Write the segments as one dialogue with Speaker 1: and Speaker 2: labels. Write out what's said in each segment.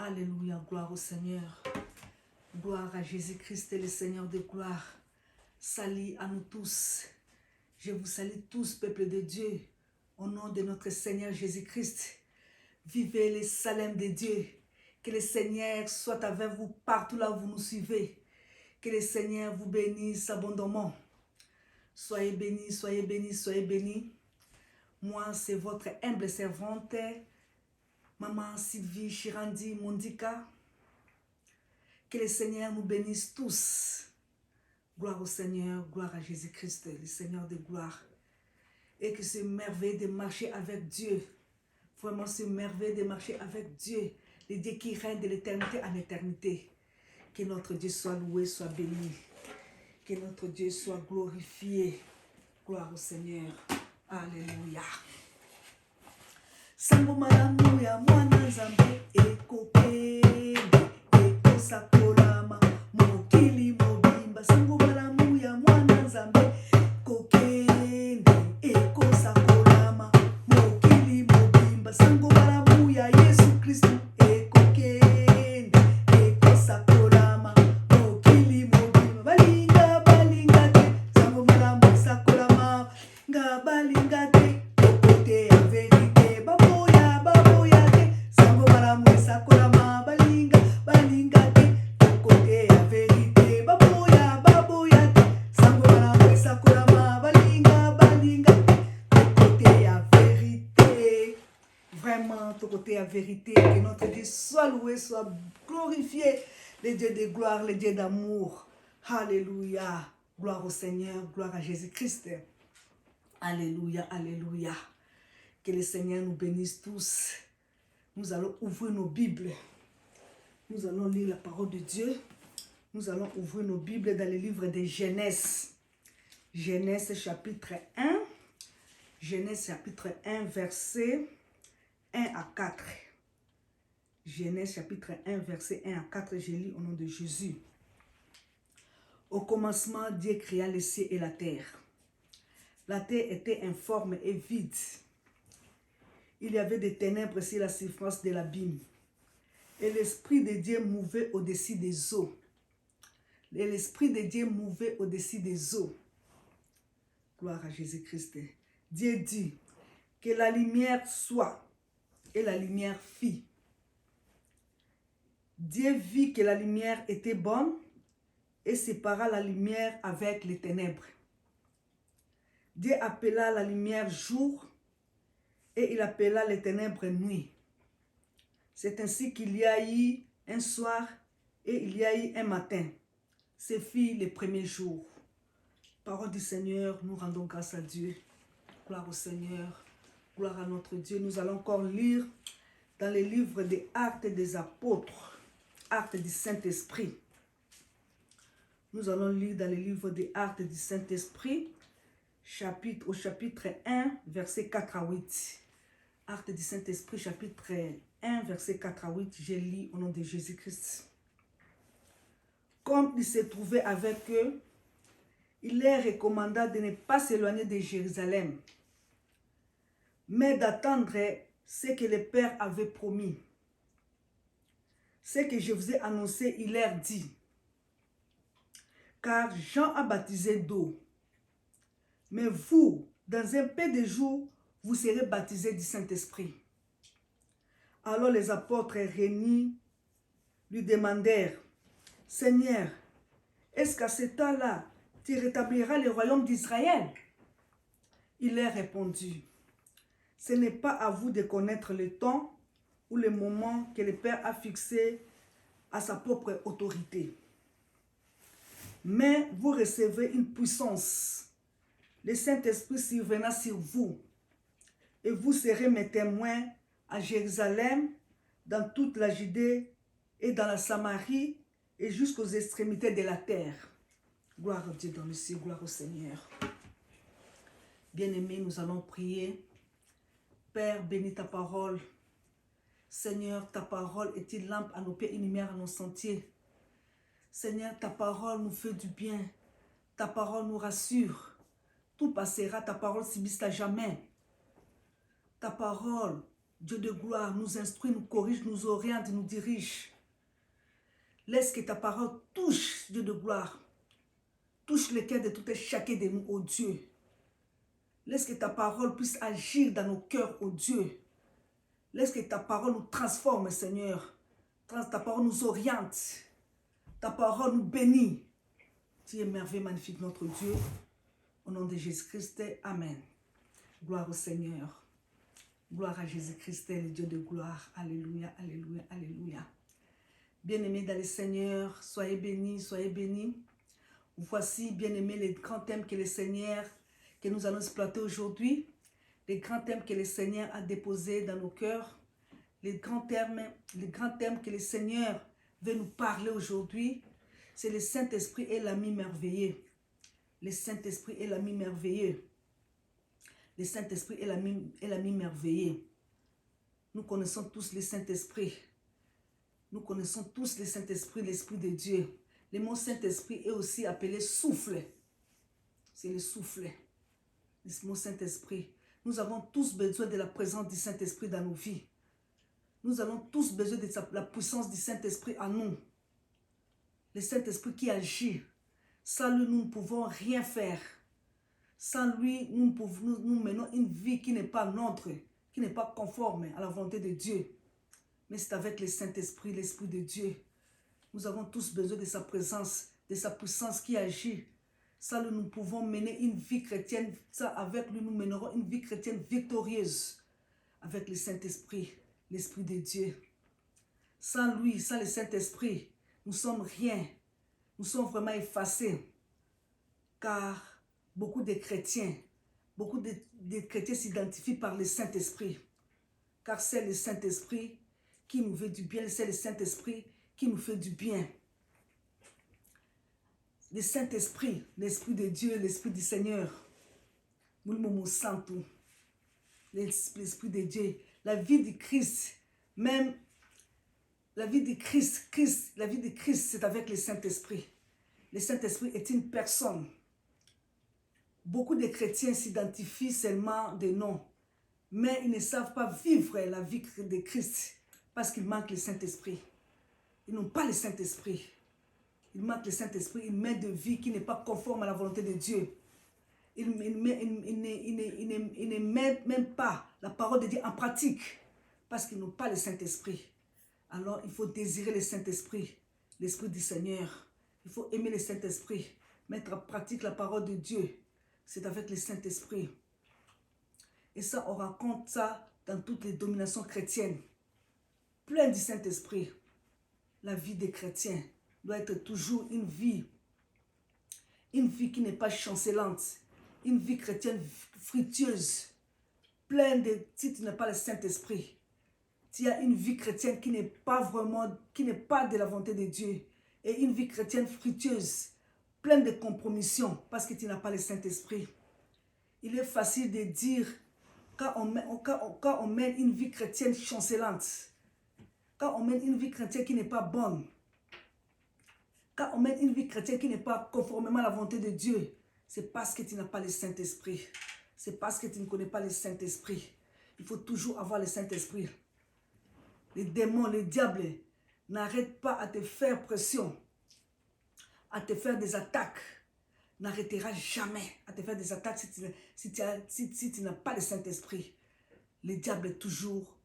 Speaker 1: Alléluia, gloire au Seigneur. Gloire à Jésus-Christ, le Seigneur de gloire. Salut à nous tous. Je vous salue tous, peuple de Dieu, au nom de notre Seigneur Jésus-Christ. Vivez les salem de Dieu. Que le Seigneur soit avec vous partout là où vous nous suivez. Que le Seigneur vous bénisse abondamment. Soyez bénis, soyez bénis, soyez bénis. Moi, c'est votre humble servante, Maman Sylvie Chirandi Mondika. Que le Seigneur nous bénisse tous. Gloire au Seigneur, gloire à Jésus-Christ, le Seigneur de gloire. Et que c'est merveilleux de marcher avec Dieu. Vraiment, c'est merveilleux de marcher avec Dieu. Le Dieu qui règne de l'éternité en éternité. Que notre Dieu soit loué, soit béni. Que notre Dieu soit glorifié. Gloire au Seigneur. Alléluia. Sango malamu ya mwana nzambe ekokende ekosakolama mokili mobimba. Sango malamu ya mwana nzambe kokende ekosakolama mokili mobimba. Sango malamu ya Yesu Kristu ekokende ekosakolama mokili mobimba. Balinga balinga te sango malamu sakolama nga balinga te kote ya verite baboya baboya te sango malamu sakolama balinga balinga te kote ya verite baboya baboya te sango malamu sakolama balinga balinga te kote ya vérité. Vraiment, ton côté à vérité, que notre Dieu soit loué, soit glorifié, le Dieu de gloire, le Dieu d'amour. Alléluia. Gloire au Seigneur, gloire à Jésus-Christ. Alléluia, alléluia. Que le Seigneur nous bénisse tous. Nous allons ouvrir nos Bibles. Nous allons lire la parole de Dieu. Nous allons ouvrir nos Bibles dans le livre de Genèse. Genèse chapitre 1. Genèse chapitre 1, verset 1 à 4. Genèse chapitre 1, verset 1 à 4. Je lis au nom de Jésus. Au commencement, Dieu créa le ciel et la terre. La terre était informe et vide. Il y avait des ténèbres sur la surface de l'abîme. Et l'Esprit de Dieu mouvait au-dessus des eaux. Et l'Esprit de Dieu mouvait au-dessus des eaux. Gloire à Jésus-Christ. Dieu dit que la lumière soit. Et la lumière fit. Dieu vit que la lumière était bonne et sépara la lumière avec les ténèbres. Dieu appela la lumière jour et il appela les ténèbres nuit. C'est ainsi qu'il y a eu un soir et il y a eu un matin. Ce fut le premier jour. Parole du Seigneur, nous rendons grâce à Dieu. Gloire au Seigneur, gloire à notre Dieu. Nous allons encore lire dans les livres des Actes des Apôtres, Actes du Saint-Esprit. Nous allons lire dans les livres des Actes du Saint-Esprit, au chapitre 1, verset 4 à 8. Actes du Saint-Esprit, chapitre 1, verset 4 à 8. Je lis au nom de Jésus-Christ. Comme il se trouvait avec eux, il leur recommanda de ne pas s'éloigner de Jérusalem, mais d'attendre ce que le Père avait promis. Ce que je vous ai annoncé, il leur dit. Car Jean a baptisé d'eau. Mais vous, dans un peu de jours, vous serez baptisés du Saint-Esprit. Alors les apôtres réunis lui demandèrent, Seigneur, est-ce qu'à ce temps-là, tu rétabliras le royaume d'Israël? Il leur répondit, ce n'est pas à vous de connaître le temps ou le moment que le Père a fixé à sa propre autorité. Mais vous recevez une puissance. Le Saint-Esprit surviendra sur vous. Et vous serez mes témoins à Jérusalem, dans toute la Judée et dans la Samarie et jusqu'aux extrémités de la terre. Gloire à Dieu dans le ciel, gloire au Seigneur. Bien-aimés, nous allons prier. Père, bénis ta parole. Seigneur, ta parole est une lampe à nos pieds, une lumière à nos sentiers. Seigneur, ta parole nous fait du bien. Ta parole nous rassure. Tout passera, ta parole subsiste à jamais. Ta parole Dieu de gloire nous instruit, nous corrige, nous oriente, nous dirige. Laisse que ta parole touche, Dieu de gloire. Touche le cœur de tout et chacun de nous, ô Dieu. Laisse que ta parole puisse agir dans nos cœurs, ô Dieu. Laisse que ta parole nous transforme, Seigneur. Ta parole nous oriente. Ta parole nous bénit. Tu es merveilleux, magnifique, notre Dieu. Au nom de Jésus-Christ, Amen. Gloire au Seigneur. Gloire à Jésus-Christ, le Dieu de gloire. Alléluia, alléluia, alléluia. Bien-aimés dans le Seigneur, soyez bénis, soyez bénis. Voici, bien-aimés, les grands thèmes que le Seigneur, que nous allons exploiter aujourd'hui. Les grands thèmes que le Seigneur a déposés dans nos cœurs. Les grands thèmes que le Seigneur veut nous parler aujourd'hui. C'est le Saint-Esprit et l'ami merveilleux. Le Saint-Esprit et l'ami merveilleux. Le Saint-Esprit et l'ami merveilleux. Nous connaissons tous le Saint-Esprit. Nous connaissons tous le Saint-Esprit, l'Esprit de Dieu. Le mot Saint-Esprit est aussi appelé souffle. C'est le souffle. Le mot Saint-Esprit. Nous avons tous besoin de la présence du Saint-Esprit dans nos vies. Nous avons tous besoin de la puissance du Saint-Esprit en nous. Le Saint-Esprit qui agit. Sans lui, nous ne pouvons rien faire. Sans lui, nous menons une vie qui n'est pas nôtre, qui n'est pas conforme à la volonté de Dieu. Mais c'est avec le Saint-Esprit, l'Esprit de Dieu. Nous avons tous besoin de sa présence, de sa puissance qui agit. Ça, nous pouvons mener une vie chrétienne. Ça, avec lui, nous mènerons une vie chrétienne victorieuse. Avec le Saint-Esprit, l'Esprit de Dieu. Sans lui, sans le Saint-Esprit, nous sommes rien. Nous sommes vraiment effacés. Car beaucoup de chrétiens s'identifient par le Saint-Esprit. Car c'est le Saint-Esprit qui nous fait du bien. C'est le Saint-Esprit qui nous fait du bien. Le Saint-Esprit, l'Esprit de Dieu, l'Esprit du Seigneur. L'Esprit de Dieu. La vie du Christ, même la vie de Christ, c'est avec le Saint-Esprit. Le Saint-Esprit est une personne. Beaucoup de chrétiens s'identifient seulement de noms, mais ils ne savent pas vivre la vie de Christ parce qu'il manque le Saint-Esprit. Ils n'ont pas le Saint-Esprit. Il manque le Saint-Esprit, une main de vie qui n'est pas conforme à la volonté de Dieu. Il ne met même pas la parole de Dieu en pratique parce qu'ils n'ont pas le Saint-Esprit. Alors il faut désirer le Saint-Esprit, l'Esprit du Seigneur. Il faut aimer le Saint-Esprit, mettre en pratique la parole de Dieu. C'est avec le Saint-Esprit. Et ça, on rencontre ça dans toutes les dominations chrétiennes. Plein du Saint-Esprit. La vie des chrétiens doit être toujours une vie qui n'est pas chancelante, une vie chrétienne fructueuse, pleine de, si tu n'as pas le Saint-Esprit, tu as une vie chrétienne qui n'est pas de la volonté de Dieu, et une vie chrétienne fructueuse, pleine de compromissions, parce que tu n'as pas le Saint-Esprit. Il est facile de dire, quand on mène une vie chrétienne chancelante, quand on mène une vie chrétienne qui n'est pas bonne, quand on mène une vie chrétienne qui n'est pas conformément à la volonté de Dieu, c'est parce que tu n'as pas le Saint-Esprit. C'est parce que tu ne connais pas le Saint-Esprit. Il faut toujours avoir le Saint-Esprit. Les démons, les diables n'arrêtent pas à te faire pression, à te faire des attaques. N'arrêtera jamais à te faire des attaques si tu n'as pas le Saint-Esprit. Le diable toujours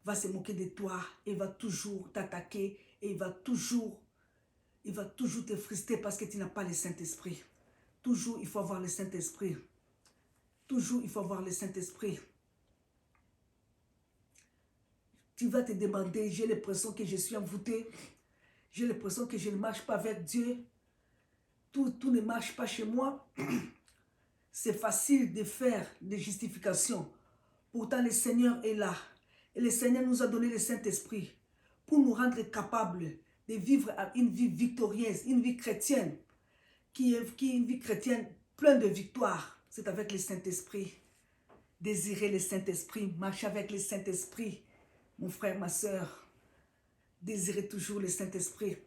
Speaker 1: va se moquer de toi et va toujours t'attaquer et il va toujours te frustrer parce que tu n'as pas le Saint-Esprit. Toujours, il faut avoir le Saint-Esprit. Toujours, il faut avoir le Saint-Esprit. Tu vas te demander, j'ai l'impression que je suis envoûté. J'ai l'impression que je ne marche pas avec Dieu. Tout ne marche pas chez moi. C'est facile de faire des justifications. Pourtant, le Seigneur est là. Et le Seigneur nous a donné le Saint-Esprit pour nous rendre capables de vivre une vie victorieuse, une vie chrétienne, qui est une vie chrétienne pleine de victoire. C'est avec le Saint-Esprit. Désirer le Saint-Esprit, marcher avec le Saint-Esprit. Mon frère, ma soeur, désirez toujours le Saint-Esprit.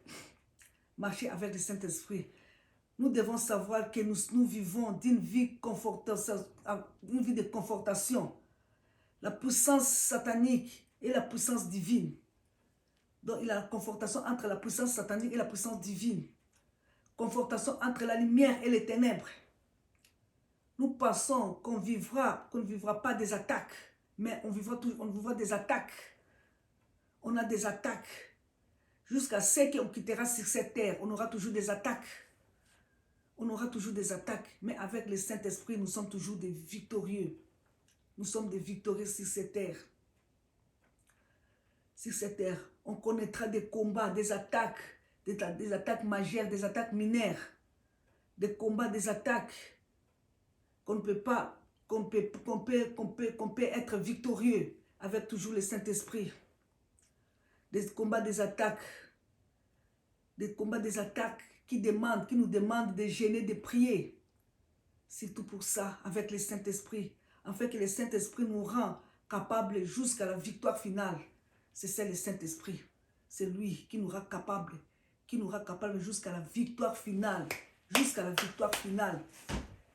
Speaker 1: Marcher avec le Saint-Esprit. Nous devons savoir que nous vivons d'une vie de confortation. la puissance satanique et la puissance divine. Donc il y a la confrontation entre la puissance satanique et la puissance divine. Confrontation entre la lumière et les ténèbres. Nous pensons qu'on ne vivra pas des attaques, mais on vivra des attaques. On a des attaques. Jusqu'à ce qu'on quittera sur cette terre, on aura toujours des attaques. On aura toujours des attaques, mais avec le Saint-Esprit, nous sommes toujours des victorieux. Nous sommes des victorieux sur cette terre. Sur cette terre, on connaîtra des combats, des attaques majeures, des attaques mineures, des combats, des attaques qu'on ne peut pas, qu'on peut être victorieux avec toujours le Saint-Esprit. Des combats, des attaques qui nous demandent de gêner, de prier. C'est tout pour ça, avec le Saint-Esprit, afin que le Saint-Esprit nous rend capables jusqu'à la victoire finale. C'est ça le Saint-Esprit. C'est lui qui nous rend capables jusqu'à la victoire finale. Jusqu'à la victoire finale.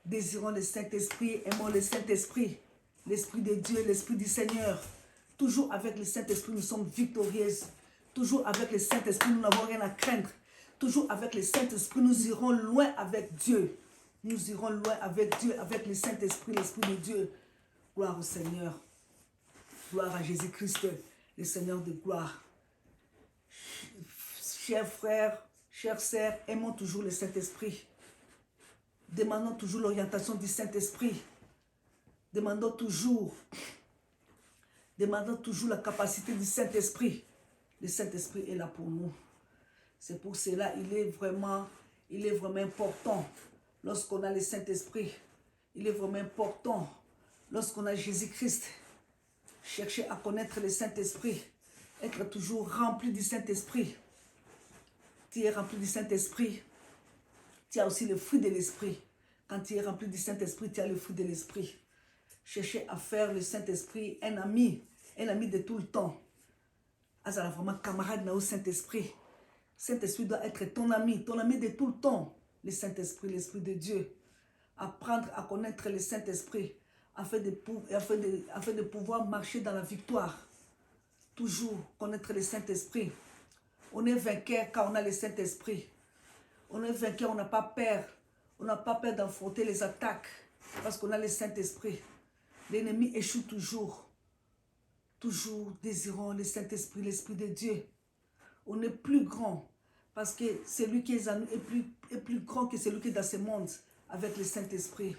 Speaker 1: Désirons le Saint-Esprit, aimons le Saint-Esprit, l'Esprit de Dieu, l'Esprit du Seigneur. Toujours avec le Saint-Esprit, nous sommes victorieuses. Toujours avec le Saint-Esprit, nous n'avons rien à craindre. Toujours avec le Saint-Esprit, nous irons loin avec Dieu. Nous irons loin avec Dieu, avec le Saint-Esprit, l'Esprit de Dieu. Gloire au Seigneur. Gloire à Jésus-Christ, le Seigneur de gloire. Chers frères, chères sœurs, aimons toujours le Saint-Esprit. Demandons toujours l'orientation du Saint-Esprit. Demandons toujours la capacité du Saint-Esprit. Le Saint-Esprit est là pour nous. C'est pour cela il est vraiment important lorsqu'on a le Saint-Esprit. Il est vraiment important lorsqu'on a Jésus-Christ. Chercher à connaître le Saint-Esprit. Être toujours rempli du Saint-Esprit. Tu es rempli du Saint-Esprit. Tu as aussi le fruit de l'Esprit. Quand tu es rempli du Saint-Esprit, tu as le fruit de l'Esprit. Chercher à faire le Saint-Esprit un ami de tout le temps. Azala vraiment camarade au Saint-Esprit. Saint-Esprit doit être ton ami de tout le temps. Le Saint-Esprit, l'Esprit de Dieu. Apprendre à connaître le Saint-Esprit afin de pouvoir marcher dans la victoire. Toujours connaître le Saint-Esprit. On est vainqueur quand on a le Saint-Esprit. On est vainqueur, on n'a pas peur. On n'a pas peur d'affronter les attaques parce qu'on a le Saint-Esprit. L'ennemi échoue toujours. Toujours désirons le Saint-Esprit, l'Esprit de Dieu. On est plus grand parce que celui qui est en nous est plus grand que celui qui est dans ce monde avec le Saint-Esprit.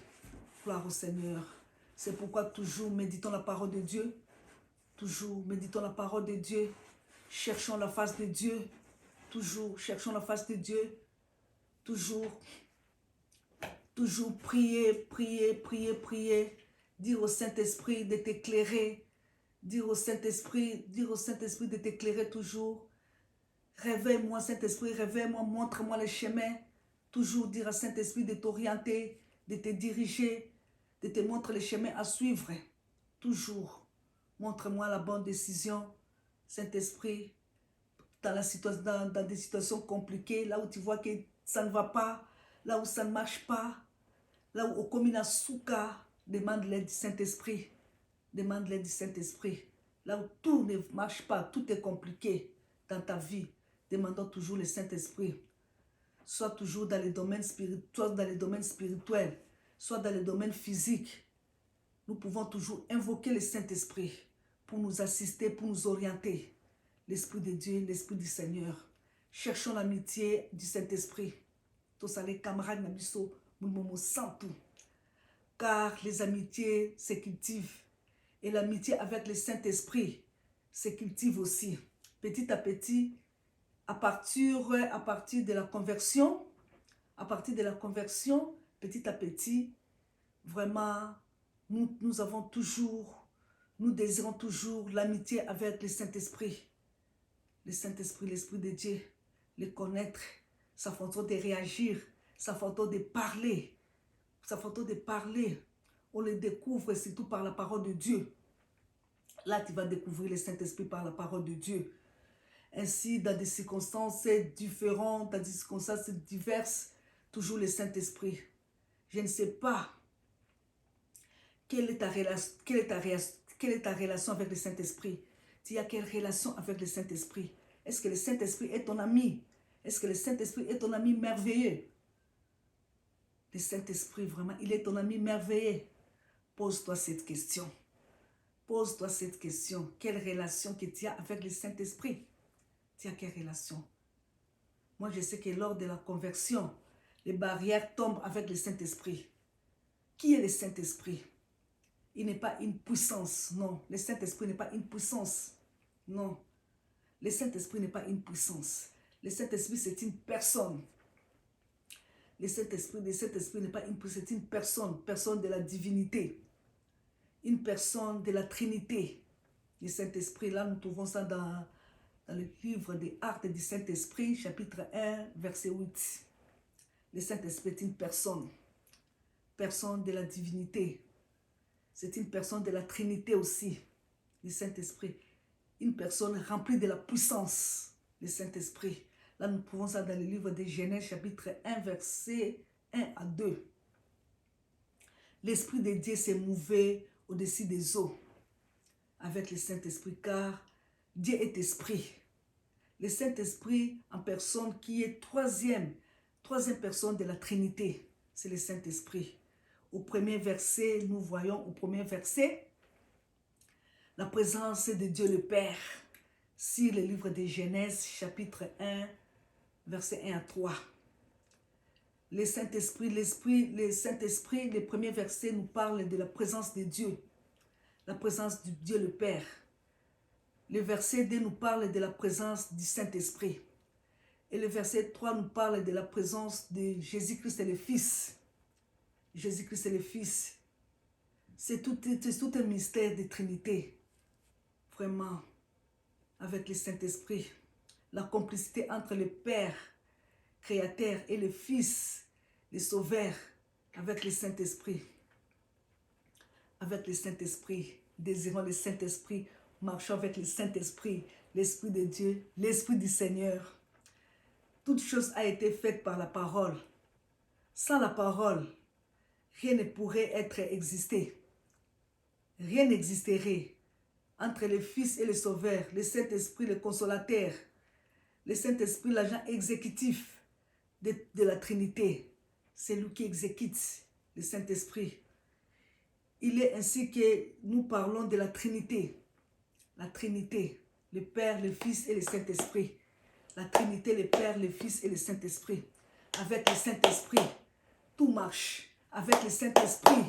Speaker 1: Gloire au Seigneur. C'est pourquoi toujours méditons la parole de Dieu. Toujours méditons la parole de Dieu. Cherchons la face de Dieu. Toujours cherchons la face de Dieu. Toujours prier. Dire au Saint-Esprit de t'éclairer. Dire au Saint-Esprit de t'éclairer toujours. Réveille-moi, Saint-Esprit, réveille-moi, montre-moi le chemin. Toujours dire à Saint-Esprit de t'orienter, de te diriger, de te montrer le chemin à suivre. Toujours. Montre-moi la bonne décision, Saint-Esprit, dans des situations compliquées, là où tu vois que ça ne va pas, là où ça ne marche pas, là où au Komina Souka, demande l'aide du Saint-Esprit. Demande l'aide du Saint-Esprit. Là où tout ne marche pas, tout est compliqué dans ta vie, demandons toujours le Saint-Esprit. Soit toujours dans les domaines spirituels, soit dans les domaines spirituels, soit dans les domaines physiques. Nous pouvons toujours invoquer le Saint-Esprit pour nous assister, pour nous orienter. L'Esprit de Dieu, l'Esprit du Seigneur. Cherchons l'amitié du Saint-Esprit. Tous les camarades Nabiso, nous sans tout. Car les amitiés se cultivent. Et l'amitié avec le Saint-Esprit se cultive aussi. Petit à petit, à partir de la conversion, petit à petit, vraiment, nous désirons toujours l'amitié avec le Saint-Esprit. Le Saint-Esprit, l'Esprit de Dieu, le connaître, sa façon de réagir, sa façon de parler. On le découvre surtout par la parole de Dieu. Là, tu vas découvrir le Saint-Esprit par la parole de Dieu. Ainsi, dans des circonstances différentes, dans des circonstances diverses, toujours le Saint-Esprit. Je ne sais pas quelle est ta Quelle est ta relation avec le Saint-Esprit? Tu as quelle relation avec le Saint-Esprit? Est-ce que le Saint-Esprit est ton ami? Est-ce que le Saint-Esprit est ton ami merveilleux? Le Saint-Esprit, vraiment, il est ton ami merveilleux. Pose-toi cette question. Pose-toi cette question. Quelle relation que tu as avec le Saint-Esprit? Tu as quelle relation? Moi, je sais que lors de la conversion, les barrières tombent avec le Saint-Esprit. Qui est le Saint-Esprit? Il n'est pas une puissance, non. Le Saint-Esprit n'est pas une puissance, non. Le Saint-Esprit n'est pas une puissance. Le Saint-Esprit, c'est une personne. Le Saint-Esprit n'est pas une puissance, c'est une personne, personne de la divinité. Une personne de la Trinité. Le Saint-Esprit, là, nous trouvons ça dans le livre des Actes du Saint-Esprit, chapitre 1, verset 8. Le Saint-Esprit est une personne, personne de la divinité. C'est une personne de la Trinité aussi, le Saint-Esprit. Une personne remplie de la puissance, le Saint-Esprit. Là, nous trouvons ça dans le livre de Genèse, chapitre 1, verset 1 à 2. L'Esprit de Dieu s'est mouvé au-dessus des eaux avec le Saint-Esprit, car Dieu est Esprit. Le Saint-Esprit en personne qui est troisième personne de la Trinité, c'est le Saint-Esprit. Au premier verset, nous voyons au premier verset la présence de Dieu le Père. Sur le livre de Genèse, chapitre 1, verset 1 à 3. Le Saint-Esprit, le premier verset nous parle de la présence de Dieu. La présence de Dieu le Père. Le verset 2 nous parle de la présence du Saint-Esprit. Et le verset 3 nous parle de la présence de Jésus-Christ et le Fils. Jésus-Christ et le Fils. C'est tout un mystère de Trinité. Vraiment, avec le Saint-Esprit. La complicité entre le Père, Créateur, et le Fils, le Sauveur, avec le Saint-Esprit. Avec le Saint-Esprit. Désirons le Saint-Esprit. Marchons avec le Saint-Esprit. L'Esprit de Dieu, l'Esprit du Seigneur. Toute chose a été faite par la parole. Sans la parole, rien ne pourrait être existé. Rien n'existerait entre le Fils et le Sauveur, le Saint-Esprit, le Consolateur, le Saint-Esprit, l'agent exécutif de la Trinité. C'est lui qui exécute le Saint-Esprit. Il est ainsi que nous parlons de la Trinité. La Trinité, le Père, le Fils et le Saint-Esprit. La Trinité, le Père, le Fils et le Saint-Esprit. Avec le Saint-Esprit, tout marche. Avec le Saint-Esprit,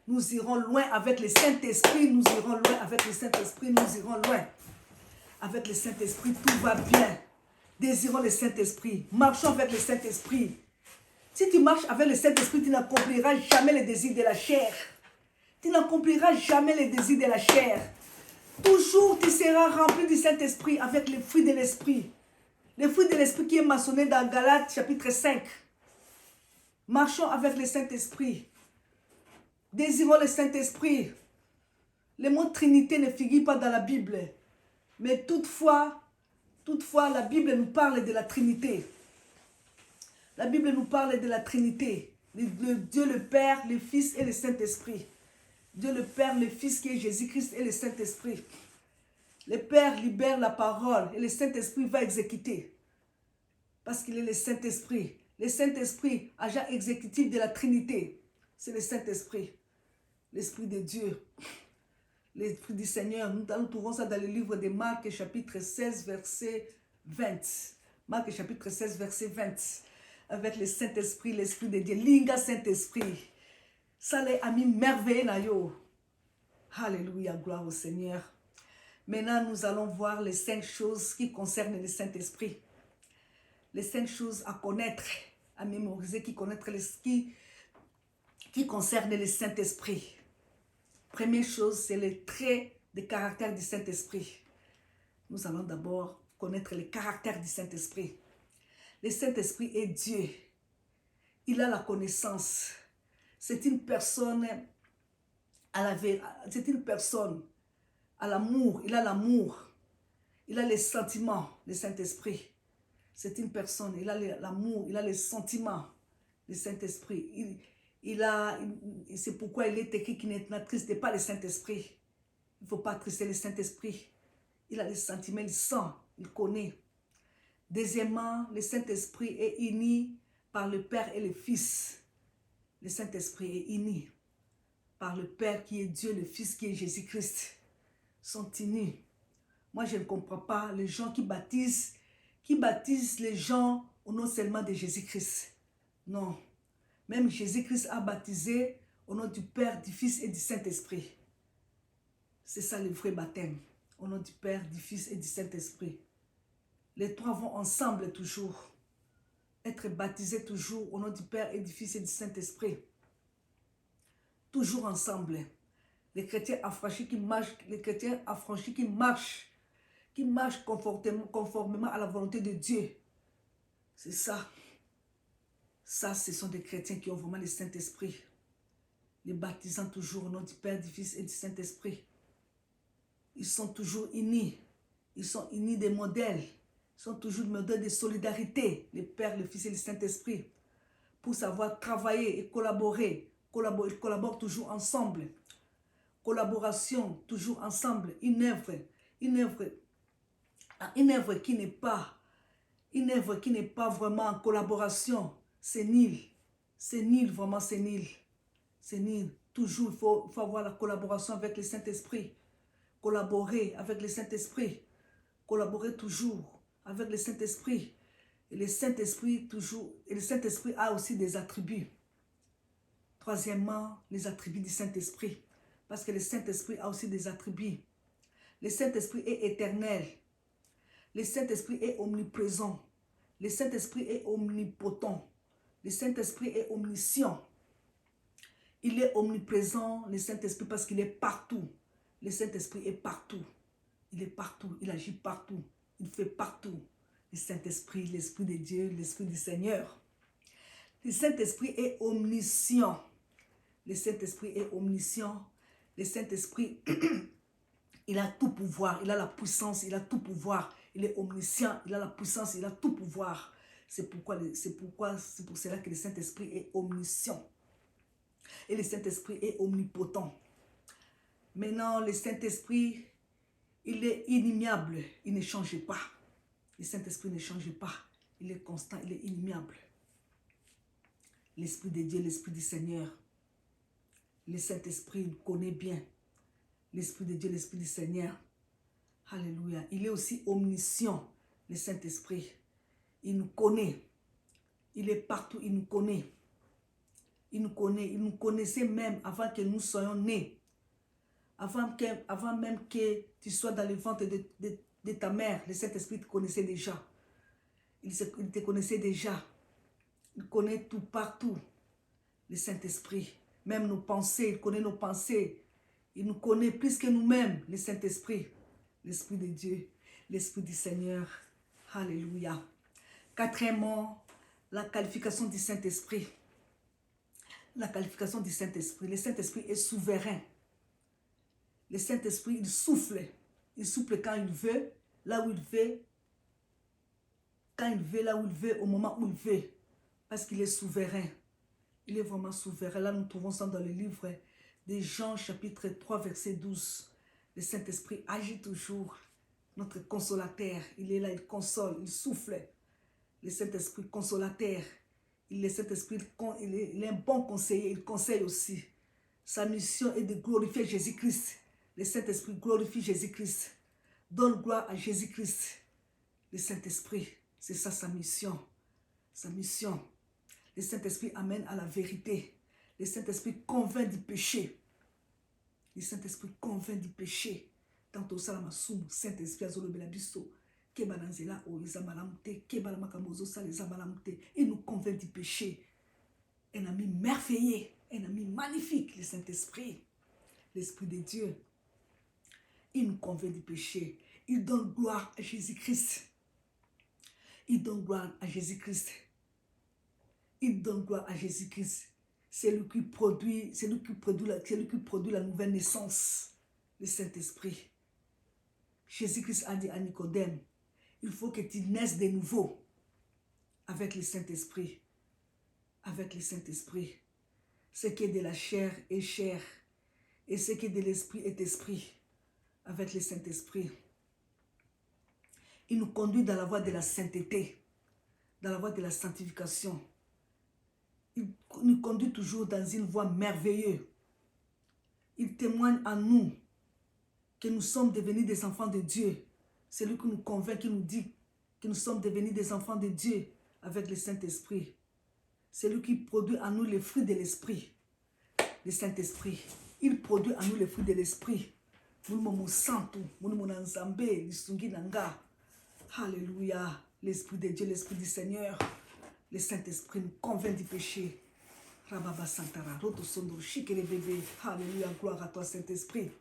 Speaker 1: nous irons loin. Avec le Saint-Esprit, nous irons loin. Avec le Saint-Esprit, nous irons loin. Avec le Saint-Esprit, tout va bien. Désirons le Saint-Esprit. Marchons avec le Saint-Esprit. Si tu marches avec le Saint-Esprit, tu n'accompliras jamais les désirs de la chair. Tu n'accompliras jamais les désirs de la chair. Toujours, tu seras rempli du Saint-Esprit avec les fruits de l'Esprit. Les fruits de l'Esprit qui est mentionné dans Galates chapitre 5. Marchons avec le Saint-Esprit. Désirons le Saint-Esprit. Le mot Trinité ne figure pas dans la Bible. Mais toutefois, la Bible nous parle de la Trinité. La Bible nous parle de la Trinité. Le Dieu le Père, le Fils et le Saint-Esprit. Dieu le Père, le Fils qui est Jésus-Christ et le Saint-Esprit. Le Père libère la parole et le Saint-Esprit va exécuter. Parce qu'il est le Saint-Esprit. Le Saint-Esprit, agent exécutif de la Trinité. C'est le Saint-Esprit. L'Esprit de Dieu. L'Esprit du Seigneur. Nous trouvons ça dans le livre de Marc, chapitre 16, verset 20. Marc, chapitre 16, verset 20. Avec le Saint-Esprit, l'Esprit de Dieu. Linga Saint-Esprit. Ça les amis merveilleux na yo. Alléluia, gloire au Seigneur. Maintenant, nous allons voir les 5 choses qui concernent le Saint-Esprit. Les 5 choses à connaître, à mémoriser, qui concernent le Saint-Esprit. Première chose, c'est le trait de caractère du Saint-Esprit. Nous allons d'abord connaître le caractère du Saint-Esprit. Le Saint-Esprit est Dieu. Il a la connaissance. C'est une personne à l'amour. Il a l'amour. Il a les sentiments, le Saint-Esprit. C'est une personne, il a l'amour, il a les sentiments, le Saint-Esprit. C'est pourquoi il est écrit qu'il n'attriste pas le Saint-Esprit. Il ne faut pas attrister le Saint-Esprit. Il a les sentiments, il sent, il connaît. Deuxièmement, le Saint-Esprit est uni par le Père et le Fils. Le Saint-Esprit est uni par le Père qui est Dieu, le Fils qui est Jésus-Christ. Sont unis. Moi, je ne comprends pas les gens qui baptisent les gens au nom seulement de Jésus-Christ. Non. Même Jésus-Christ a baptisé au nom du Père, du Fils et du Saint-Esprit. C'est ça le vrai baptême. Au nom du Père, du Fils et du Saint-Esprit. Les trois vont ensemble toujours. Être baptisés toujours au nom du Père et du Fils et du Saint-Esprit. Toujours ensemble. Les chrétiens affranchis qui marchent, qui marchent conformément à la volonté de Dieu. C'est ça. Ça, ce sont des chrétiens qui ont vraiment le Saint-Esprit. Les baptisant toujours au nom du Père, du Fils et du Saint-Esprit. Ils sont toujours unis. Ils sont unis des modèles. Ils sont toujours des modèles de solidarité. Le Père, le Fils et le Saint-Esprit. Pour savoir travailler et collaborer. Ils collaborent toujours ensemble. Collaboration, toujours ensemble. Une œuvre qui n'est pas vraiment en collaboration, c'est nul. C'est nul, vraiment, c'est nul. C'est nul. Toujours, il faut avoir la collaboration avec le Saint-Esprit. Collaborer avec le Saint-Esprit. Collaborer toujours avec le Saint-Esprit. Et le Saint-Esprit toujours. Et le Saint-Esprit a aussi des attributs. Troisièmement, les attributs du Saint-Esprit. Parce que le Saint-Esprit a aussi des attributs. Le Saint-Esprit est éternel. Le Saint-Esprit est omniprésent. Le Saint-Esprit est omnipotent. Le Saint-Esprit est omniscient. Il est omniprésent, le Saint-Esprit, parce qu'il est partout. Le Saint-Esprit est partout. Il est partout. Il agit partout. Il fait partout. Le Saint-Esprit, l'Esprit de Dieu, l'Esprit du Seigneur. Le Saint-Esprit est omniscient. Le Saint-Esprit est omniscient. Le Saint-Esprit, il a tout pouvoir. Il a la puissance, il a tout pouvoir. Il est omniscient, il a la puissance, il a tout pouvoir. C'est pour cela que le Saint-Esprit est omniscient. Et le Saint-Esprit est omnipotent. Maintenant, le Saint-Esprit, il est inimitable. Il ne change pas. Le Saint-Esprit ne change pas. Il est constant, il est inimitable. L'Esprit de Dieu, l'Esprit du Seigneur. Le Saint-Esprit, il connaît bien. L'Esprit de Dieu, l'Esprit du Seigneur. Alléluia. Il est aussi omniscient, le Saint-Esprit. Il nous connaît. Il est partout, il nous connaît. Il nous connaît. Il nous connaissait même avant que nous soyons nés. Avant même que tu sois dans le ventre de ta mère, le Saint-Esprit te connaissait déjà. Il te connaissait déjà. Il connaît tout partout. Le Saint-Esprit. Même nos pensées, il connaît nos pensées. Il nous connaît plus que nous-mêmes, le Saint-Esprit. L'Esprit de Dieu, l'Esprit du Seigneur. Alléluia. Quatrièmement, la qualification du Saint-Esprit. La qualification du Saint-Esprit. Le Saint-Esprit est souverain. Le Saint-Esprit, il souffle. Il souffle quand il veut, là où il veut. Quand il veut, là où il veut, au moment où il veut. Parce qu'il est souverain. Il est vraiment souverain. Là, nous trouvons ça dans le livre de Jean, chapitre 3, verset 12. Le Saint-Esprit agit toujours. Notre consolateur, il est là, il console, il souffle. Le Saint-Esprit consolateur. Le Saint-Esprit, il est un bon conseiller, il conseille aussi. Sa mission est de glorifier Jésus-Christ. Le Saint-Esprit glorifie Jésus-Christ. Donne gloire à Jésus-Christ. Le Saint-Esprit, c'est ça sa mission. Sa mission. Le Saint-Esprit amène à la vérité. Le Saint-Esprit convainc du péché. Le Saint-Esprit convainc du péché. Tanto salamasum, Saint-Esprit azolobela biso. Kebananzela o izamalamte, kebalamakamozo salizamalamte. Il nous convainc du péché. Un ami merveilleux, un ami magnifique, le Saint-Esprit. L'Esprit de Dieu. Il nous convainc du péché. Il donne gloire à Jésus-Christ. Il donne gloire à Jésus-Christ. Il donne gloire à Jésus-Christ. C'est lui qui produit la nouvelle naissance, le Saint-Esprit. Jésus-Christ a dit à Nicodème, il faut que tu naisses de nouveau avec le Saint-Esprit. Avec le Saint-Esprit. Ce qui est de la chair est chair. Et ce qui est de l'esprit est esprit. avec le Saint-Esprit. Il nous conduit dans la voie de la sainteté, dans la voie de la sanctification. Il nous conduit toujours dans une voie merveilleuse. Il témoigne à nous que nous sommes devenus des enfants de Dieu. C'est lui qui nous convainc, qui nous dit que nous sommes devenus des enfants de Dieu avec le Saint-Esprit. C'est lui qui produit en nous les fruits de l'Esprit. Le Saint-Esprit. Il produit en nous les fruits de l'Esprit. Alléluia. L'Esprit de Dieu, l'Esprit du Seigneur. Le Saint-Esprit nous convainc du péché. Alléluia, gloire à toi, Saint-Esprit.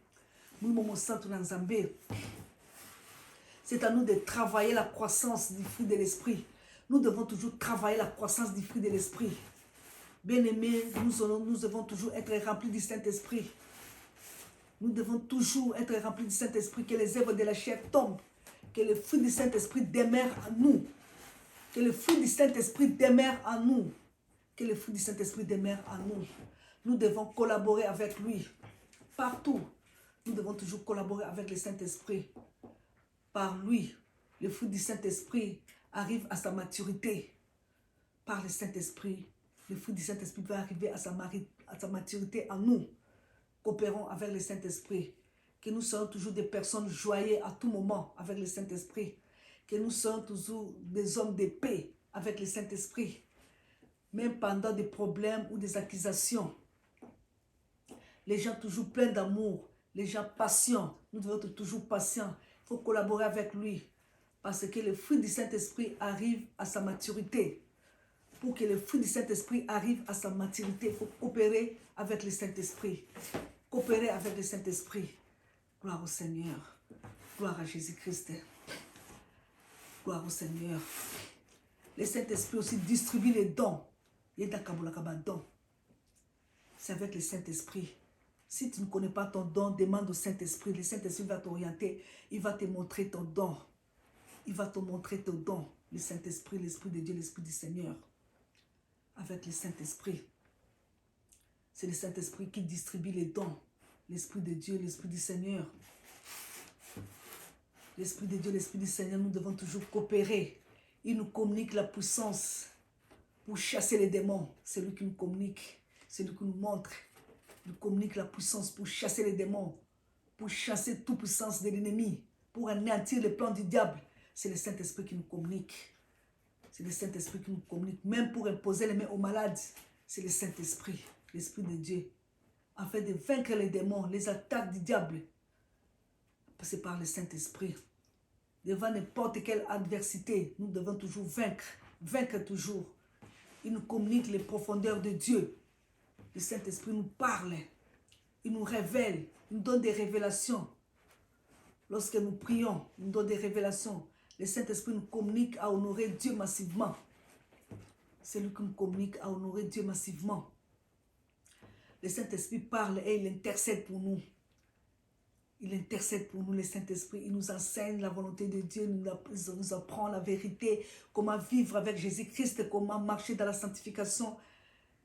Speaker 1: C'est à nous de travailler la croissance du fruit de l'Esprit. Nous devons toujours travailler la croissance du fruit de l'Esprit. Bien-aimés, nous devons toujours être remplis du Saint-Esprit. Nous devons toujours être remplis du Saint-Esprit, que les œuvres de la chair tombent, que le fruit du Saint-Esprit demeure en nous, que le fruit du Saint-Esprit demeure en nous, que le fruit du Saint-Esprit demeure en nous. Nous devons collaborer avec lui, partout. Nous devons toujours collaborer avec le Saint-Esprit. Par lui, le fruit du Saint-Esprit arrive à sa maturité. Par le Saint-Esprit, le fruit du Saint-Esprit va arriver à sa maturité en nous. Coopérons avec le Saint-Esprit. Que nous soyons toujours des personnes joyeuses à tout moment avec le Saint-Esprit. Que nous soyons toujours des hommes de paix avec le Saint-Esprit. Même pendant des problèmes ou des accusations. Les gens toujours pleins d'amour. Les gens patients. Nous devons être toujours patients. Il faut collaborer avec lui. Parce que le fruit du Saint-Esprit arrive à sa maturité. Pour que le fruit du Saint-Esprit arrive à sa maturité, il faut coopérer avec le Saint-Esprit. Coopérer avec le Saint-Esprit. Gloire au Seigneur. Gloire à Jésus-Christ. Gloire au Seigneur. Le Saint-Esprit aussi distribue les dons. C'est avec le Saint-Esprit. Si tu ne connais pas ton don, demande au Saint-Esprit. Le Saint-Esprit va t'orienter. Il va te montrer ton don. Il va te montrer ton don. Le Saint-Esprit, l'Esprit de Dieu, l'Esprit du Seigneur. Avec le Saint-Esprit. C'est le Saint-Esprit qui distribue les dons. L'Esprit de Dieu, l'Esprit du Seigneur. L'Esprit de Dieu, l'Esprit du Seigneur, nous devons toujours coopérer. Il nous communique la puissance pour chasser les démons. C'est lui qui nous communique. C'est lui qui nous montre. Il nous communique la puissance pour chasser les démons. Pour chasser toute puissance de l'ennemi. Pour anéantir les plans du diable. C'est le Saint-Esprit qui nous communique. C'est le Saint-Esprit qui nous communique. Même pour imposer les mains aux malades. C'est le Saint-Esprit, l'Esprit de Dieu. Afin de vaincre les démons, les attaques du diable. C'est par le Saint-Esprit. Devant n'importe quelle adversité, nous devons toujours vaincre. Vaincre toujours. Il nous communique les profondeurs de Dieu. Le Saint-Esprit nous parle. Il nous révèle. Il nous donne des révélations. Lorsque nous prions, il nous donne des révélations. Le Saint-Esprit nous communique à honorer Dieu massivement. C'est lui qui nous communique à honorer Dieu massivement. Le Saint-Esprit parle et il intercède pour nous. Il intercède pour nous, le Saint-Esprit. Il nous enseigne la volonté de Dieu. Il nous apprend la vérité. Comment vivre avec Jésus-Christ. Comment marcher dans la sanctification.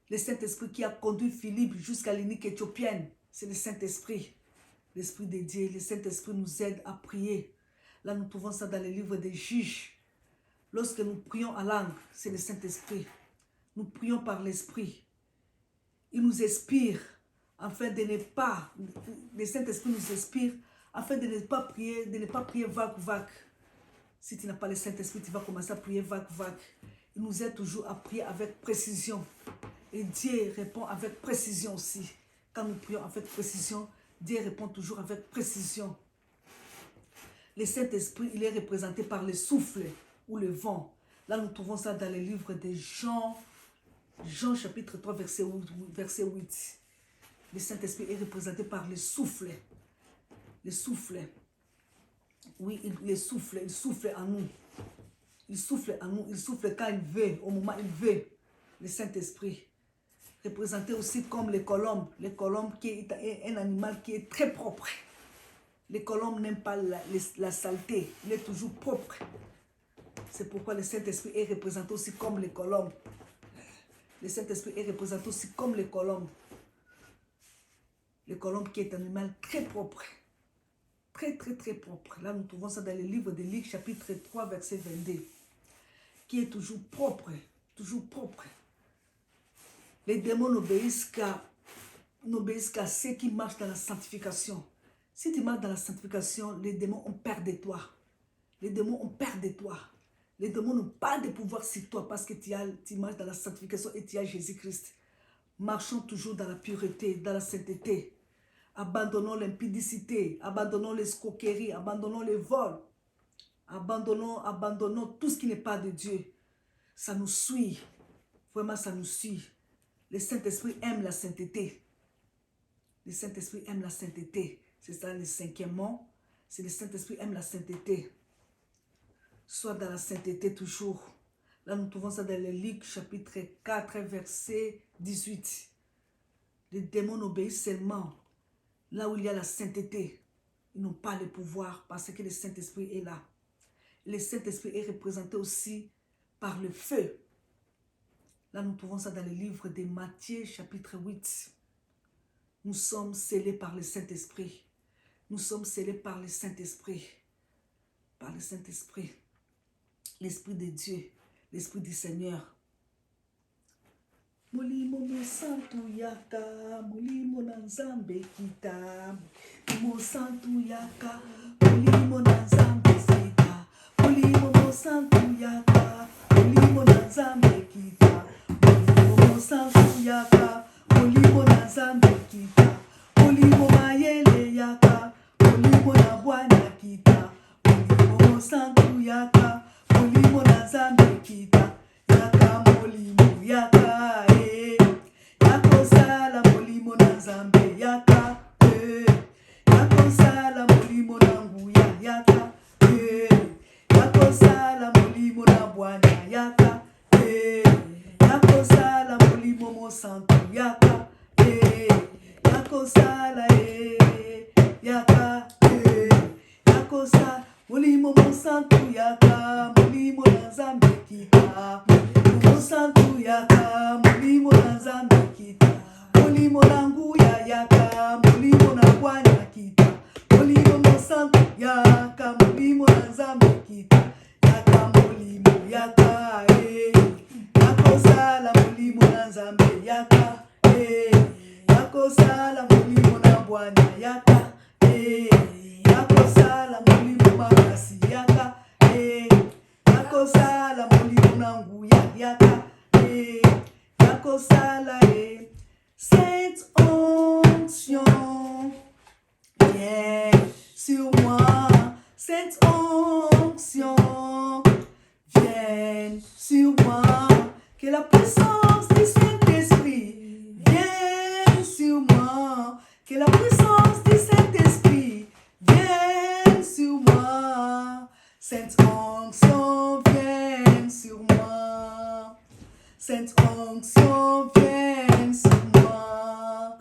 Speaker 1: Le Saint-Esprit qui a conduit Philippe jusqu'à l'unique éthiopienne. C'est le Saint-Esprit. L'Esprit de Dieu. Le Saint-Esprit nous aide à prier. Là, nous trouvons ça dans les livres des Juges. Lorsque nous prions en langue, c'est le Saint-Esprit. Nous prions par l'Esprit. Il nous inspire afin de ne pas, le Saint-Esprit nous inspire afin de ne pas prier vague. Si tu n'as pas le Saint-Esprit, tu vas commencer à prier vague. Il nous aide toujours à prier avec précision. Et Dieu répond avec précision aussi. Quand nous prions avec précision, Dieu répond toujours avec précision. Le Saint-Esprit, il est représenté par le souffle ou le vent. Là, nous trouvons ça dans les livres de Jean. Jean chapitre 3, verset 8. Le Saint-Esprit est représenté par le souffle. Le souffle. Oui, il souffle en nous. Il souffle en nous. Il souffle quand il veut, au moment où il veut. Le Saint-Esprit. Représenté aussi comme les colombes. Les colombes qui est un animal qui est très propre. Les colombes n'aiment pas la saleté. Il est toujours propre. C'est pourquoi le Saint-Esprit est représenté aussi comme les colombes. Le Saint-Esprit est représenté aussi comme les colombes. Le colombe qui est un animal très propre. très, très, très propre. Là, nous trouvons ça dans le livre de Luc, chapitre 3, verset 22, qui est toujours propre, toujours propre. Les démons n'obéissent qu'à ceux qui marchent dans la sanctification. Si tu marches dans la sanctification, les démons ont peur de toi. Les démons ont peur de toi. Les démons n'ont pas de pouvoir sur toi parce que tu marches dans la sanctification et tu as Jésus-Christ. Marchons toujours dans la pureté, dans la sainteté. Abandonnons l'impudicité, abandonnons l'escroquerie, abandonnons les vols. Abandonnons tout ce qui n'est pas de Dieu. Ça nous suit. Vraiment, ça nous suit. Le Saint-Esprit aime la sainteté. Le Saint-Esprit aime la sainteté. C'est ça le cinquièmement. C'est le Saint-Esprit aime la sainteté. Sois dans la sainteté toujours. Là, nous trouvons ça dans le Luc, chapitre 4, verset 18. Les démons obéissent seulement là où il y a la sainteté. Ils n'ont pas le pouvoir parce que le Saint-Esprit est là. Le Saint-Esprit est représenté aussi par le feu. Là, nous trouvons ça dans le livre de Matthieu, chapitre 8. Nous sommes scellés par le Saint-Esprit. Nous sommes scellés par le Saint-Esprit. Par le Saint-Esprit. L'Esprit de Dieu. L'Esprit du Seigneur. Mulimo mo santu yaka, mulimo na nzambe kita. Mo santu yaka, mulimo na nzambe kita. Mulimo mo santu yaka, mulimo na nzambe kita. Mulimo mo santu yaka, mulimo na nzambe kita. Mulimo mayele yaka, mulimo na Bwana kita. Mulimo mo santu yaka, mulimo na nzambe kita. Yaka mulimo yaka. Yakosala molimo na Nzambe yaka, yakosala molimo na nguya yaka, yakosala molimo na Bwana yaka, yakosala molimo mo santu yaka, yakosala yaka, yakosa molimo mo santu yaka, molimo na Nzambe kita, mo santu yaka, molimo na Nzambe kita, molimo na nguya yaka, molimo na Bwana kita, molimo mo santu yaka, molimo na Nzambe kita, yaka molimo yaka, yakosala molimo na Nzambe yaka, yakosala molimo na Bwana yaka, yakosala molimo makasi yaka, yakosala molimo na nguya yaka, yakosala Sainte onction, viens sur moi. Sainte onction, viens sur moi. Que la puissance du Saint-Esprit vienne sur moi. Que la puissance du Saint-Esprit vienne sur moi. Sainte onction, viens sur moi. Sainte onction, viens sur moi.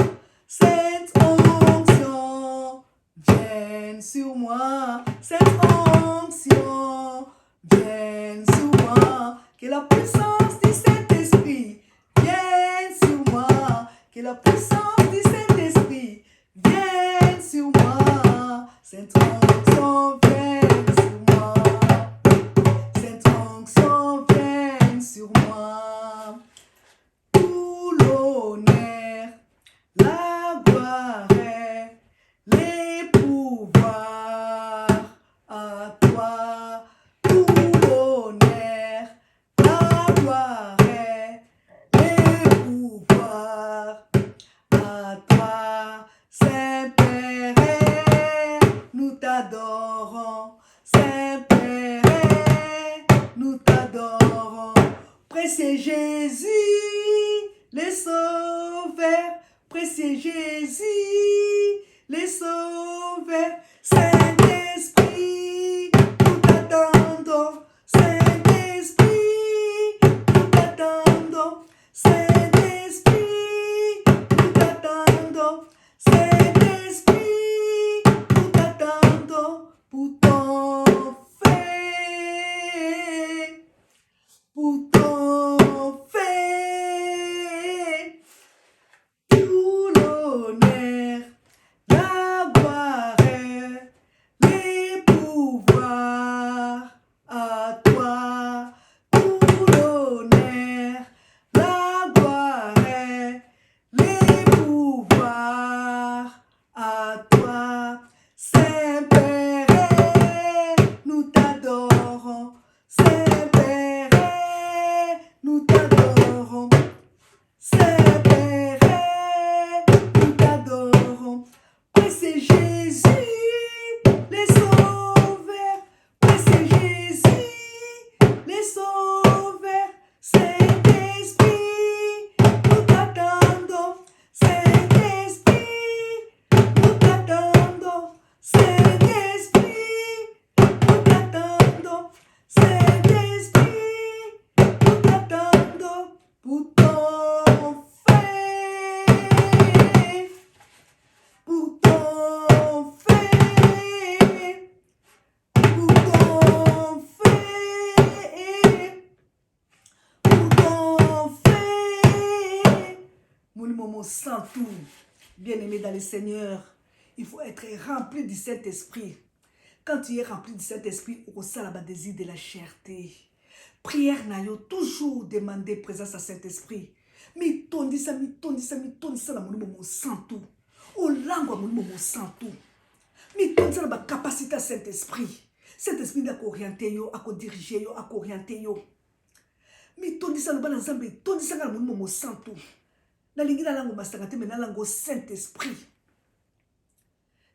Speaker 1: Sainte onction, viens sur moi. Sainte onction, viens sur moi. Que la puissance du Saint-Esprit vienne sur moi. Que la puissance du Saint-Esprit vienne sur moi. Sainte onction, viens sur moi. Sainte onction, viens sur moi. Tout l'honneur, la gloire, les pouvoirs à toi. Tout l'honneur, la gloire, les pouvoirs à toi. Saint-Père, nous t'adorons. Saint-Père, nous t'adorons. Précieux Jésus, les sauveurs. Précieux Jésus, les sauveurs. Saint-Esprit, nous t'attendons. Saint-Esprit, nous t'attendons. Saint-Esprit, nous t'attendons. Saint-Esprit, nous t'attendons pour ton fait. Pour ton fait. Tout l'honneur, la gloire, sang tout. Bien-aimé dans le Seigneur, il faut être rempli du Saint-Esprit. Quand tu es rempli du Saint-Esprit, on sent le désir de la cherté. Prière n'a toujours demandé présence à Saint-Esprit. Mi tondisa la mon sang tout. Au langue mon sang tout. Mi tondisa la capacité à Saint-Esprit. Saint-Esprit n'a qu'orienté yo, à diriger yo, à orienter yo. Mi tondisa le bana nzambe, tondisa la mon sang tout. Na lingi na lango masangate mais na lango Saint-Esprit.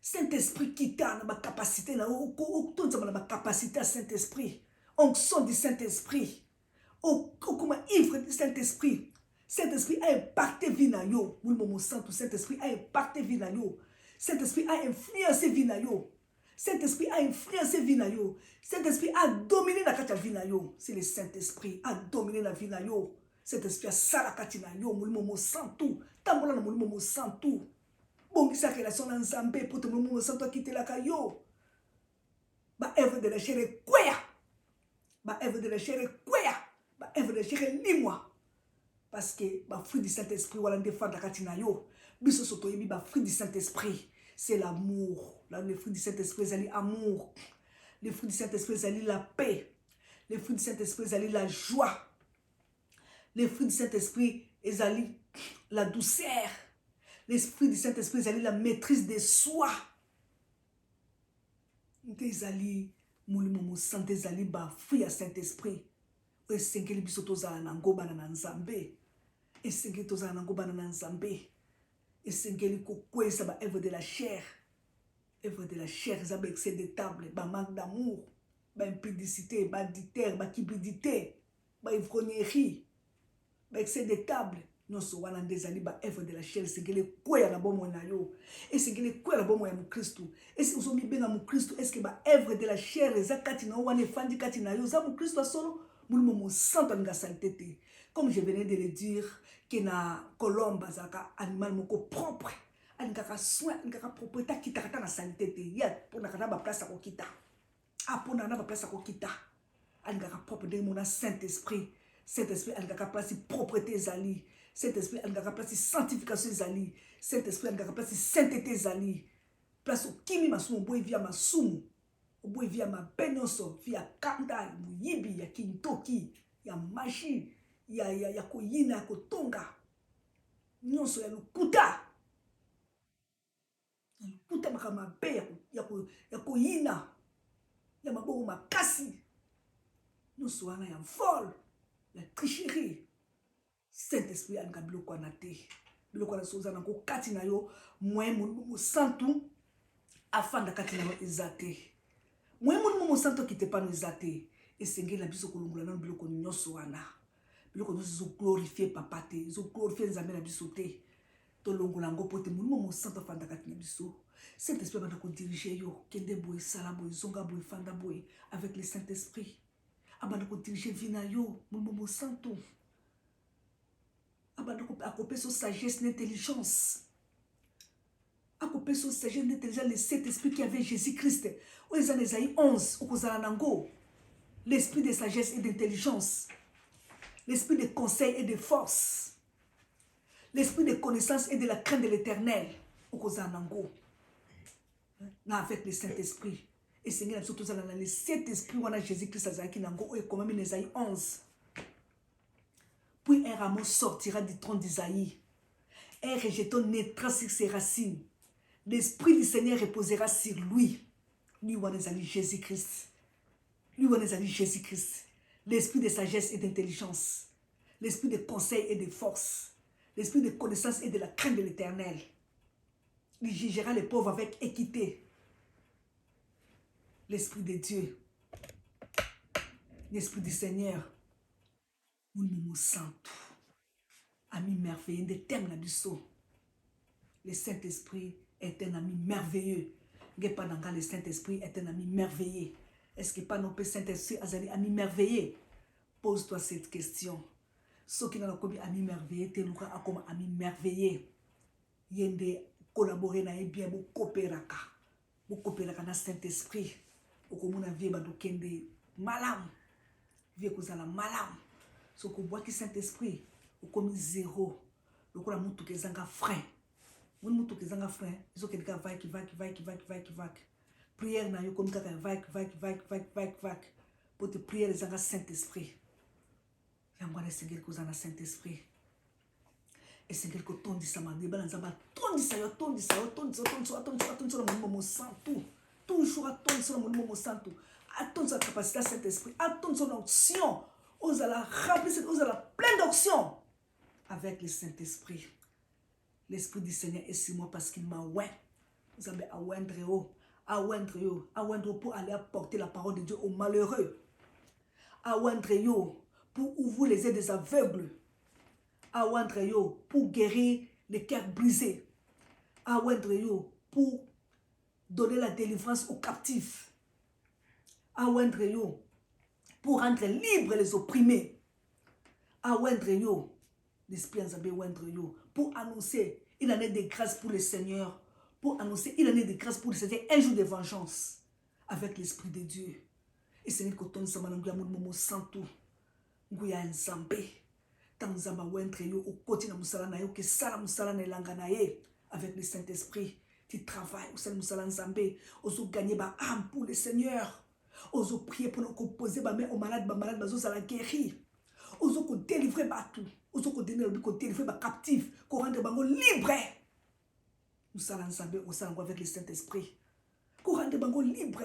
Speaker 1: Saint-Esprit qui t'a na capacité na tondisa la capacité à Saint-Esprit. Onction du Saint-Esprit. Comment ivre du Saint-Esprit. Saint-Esprit a impacté vie na yo. Mon sang, Saint-Esprit a impacté vie na yo. Saint-Esprit a influencé vie na yo. Saint-Esprit a influencé vie na yo. Saint-Esprit a dominé la kata vie na yo. C'est le Saint-Esprit a dominé la vie na yo. Saint-Esprit a salakati na yo. Mon sang tout. Tambola na mon sang tout. Bon, qui sa relation na nzambe pour te mon sang tout quitter la kayo. Ba œuvre de la chair est quoi? Ba œuvre de la chair est quoi? Ba œuvre de la chair est lis-moi. Parce que ba fruit du Saint-Esprit wala défendre la katina yo. Biso soto yebi ba fruit du Saint-Esprit, c'est l'amour. Là le fruit du Saint-Esprit c'est l'amour. Le fruit du Saint-Esprit c'est la paix. Le fruit du Saint-Esprit c'est la joie. Le fruit du Saint-Esprit c'est la douceur. L'esprit du Saint-Esprit c'est la maîtrise de soi. Ndezali mulimo santé zali ba fruit à Saint-Esprit. Esengeli biso tozala na ngobana na nzambe. Esengeli tozala na ngobana na nzambe. Esengeli kokwesa ba œuvre de la chair. Œuvre de la chair, ça ba excès de table, ba manque d'amour, ba impudicité, ba adultère, ba cupidité, ba ivrognerie, ba excès de table. Non so wana ndezali ba œuvre de la chair, esengeli kwea na bomo na yo. Esengeli kwea na bomo ya Mukristo. Est-ce que ozomi benga Mukristo? Est-ce que ba œuvre de la chair ezakati na wana efandi kati na yo za Mukristo solo? Comme je venais de le dire, que na colombe zaka animal moko propre, anikaka soin, anikaka propriété qui t'a na sanité te ya pour na ba place ko kita. Ah pour na ba place ko kita. Anikaka propre de mon Saint-Esprit. Saint-Esprit anikaka place propreté zali. Saint-Esprit anikaka place sanctification zali. Saint-Esprit anikaka place sainteté zali. Place au kimi masumu boy via masumu. Oboy via ma benyoso, via kanda, muyibi, ya kintoki, ya magie, ya koyina, ya kotonga. Nyonso ya lukuta. Ya lukuta baka mabe, ya koyina, ya mabongo makasi. Nyonso wana ya vol, ya tricherie. Saint-Esprit anga biloko na te. Biloko na soza na ko kati na yo, mwe mo santu afanda kati na yo ezate. Moi mon santo qui te pas nous até et sengé la biso kolongola na biloko nyonso wana biloko nyonso glorifier papa te zo glorifier nzambe na biso te to longola ngo pote mon santo fanda kati na biso. Saint-Esprit va nous diriger yo kende boy sala boy zonga boy fanda boy avec le Saint-Esprit abana ko diriger vina yo mon santo abana ko akoper so sagesse l'intelligence. À couper son sagesse d'intelligence, le Saint-Esprit qui avait Jésus-Christ. Au Esaïe 11, l'esprit de sagesse et d'intelligence, l'esprit de conseil et de force, l'esprit de connaissance et de la crainte de l'Éternel. Avec le Saint-Esprit. Et Seigneur, surtout le Saint-Esprit, on a Jésus-Christ qui nango et comme en Esaïe 11. Puis un rameau sortira du tronc d'Isaïe. Un rejeton naîtra sur ses racines. L'Esprit du Seigneur reposera sur lui. Lui, on est allé Jésus-Christ. Lui, on est allé Jésus-Christ. L'esprit de sagesse et d'intelligence. L'esprit de conseil et de force. L'esprit de connaissance et de la crainte de l'Éternel. Il jugera les pauvres avec équité. L'Esprit de Dieu. L'Esprit du Seigneur. Nous sommes ami merveilleux de thème la biso. Le Saint-Esprit est un ami merveilleux. Le Saint-Esprit est un ami merveilleux. Est-ce que pas non plus Saint-Esprit est un ami merveilleux? Pose-toi cette question. Ceux qui n'ont pas ami merveilleux, tu as comme ami merveilleux. Yende collaborer na bien bu coopérer na Saint-Esprit. Beaucoup mon vie ba dokende malam. Vie ko zala malam. So ko boit ki Saint-Esprit, ou comme zéro. Le coup, la moutou qui est un frein. Mon moutou qui est un frein. Ils ont quelqu'un qui va. Prière na yo comme quelqu'un va. Pour te prier les anges Saint-Esprit. Yangwane Seigneur que vous en Saint-Esprit. Et Seigneur que ton dit ça m'a dit ton dit ça mon moment santo. Toujours attendre sur mon moment santo. Attendre sa capacité Saint-Esprit. Attendre son onction. Ose la remplir, ose la pleine d'onction avec le Saint-Esprit. L'Esprit du Seigneur est sur moi parce qu'il m'a oint. Vous avez awendre pour aller apporter la parole de Dieu aux malheureux. Awendre yo pour ouvrir les yeux des aveugles. Awendre yo pour guérir les cœurs brisés. Awendre yo pour donner la délivrance aux captifs. Awendre yo pour rendre libres les opprimés. Awendre yo, l'Esprit Nzambe awendre yo pour annoncer une année de grâce pour le Seigneur. Pour annoncer une année de grâce pour le Seigneur, un jour de vengeance avec l'Esprit de Dieu. Et Seigneur, que ton sama nguya momo santo, nguya Nzambe, tant Nzamba wentre yo au côté na musala na yo que sala musala na langa na ye avec le Saint-Esprit. Tu travailles au sein de musala Nzambe, oso gagner ba âme pour le Seigneur, oso prier pour nous composer ba main aux malades, bazo sala guérir, oso ko délivrer ba tout, oso ko délivrer ba captif, ko rendre bango libre. Nous allons ensemble avec le Saint-Esprit. Qu'on rende bango libre.